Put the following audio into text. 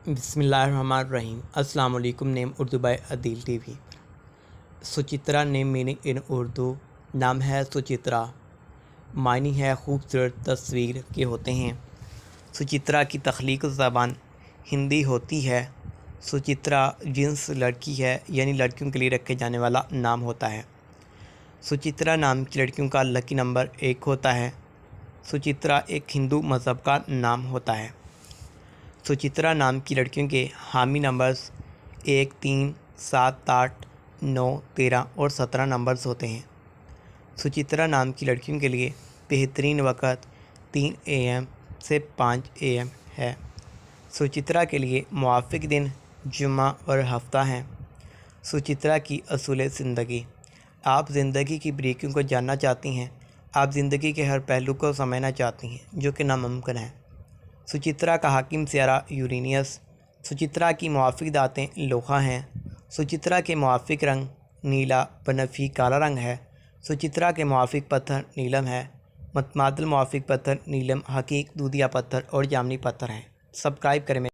बिस्मिल्लाहिर्रहमानिर्रहीम। अस्सलाम वालेकुम। Name Urdu by Adeel TV. Suchitra name meaning in Urdu. नाम है सुचित्रा, मायनी है खूबसूरत तस्वीर के होते हैं। सुचित्रा की तख्लीक ज़बान हिंदी होती है। सुचित्रा जिन्स लड़की है, यानी लड़कियों के लिए रखे जाने वाला नाम होता है। सुचित्रा नाम की लड़कियों का लकी नंबर 1 होता है। सुचित्रा एक हिंदू मज़हब का नाम होता है। सुचित्रा नाम की लड़कियों के हामी नंबर्स 1, 3, 7, 8, 9, 13 और 17 नंबर्स होते हैं। सुचित्रा नाम की लड़कियों के लिए बेहतरीन वक़्त 3 AM से 5 AM है। सुचित्रा के लिए मुआफ़िक दिन जुम्मा और हफ्ता हैं। सुचित्रा की असूल ज़िंदगी। आप ज़िंदगी की बारीकियों को जानना चाहती हैं। आप ज़िंदगी के हर पहलू को समझना चाहती हैं, जो कि नामुमकिन है। सुचित्रा का हाकिम सियारा यूरेनियस। सुचित्रा की मुआफ़िक दातें लोहा हैं। सुचित्रा के मुआफ़िक रंग नीला बनफ़ी काला रंग है। सुचित्रा के मुआफ़िक पत्थर नीलम है। मतमादल मुआफ़िक पत्थर नीलम, हकीक, दूधिया पत्थर और जामनी पत्थर हैं। सब्सक्राइब करें।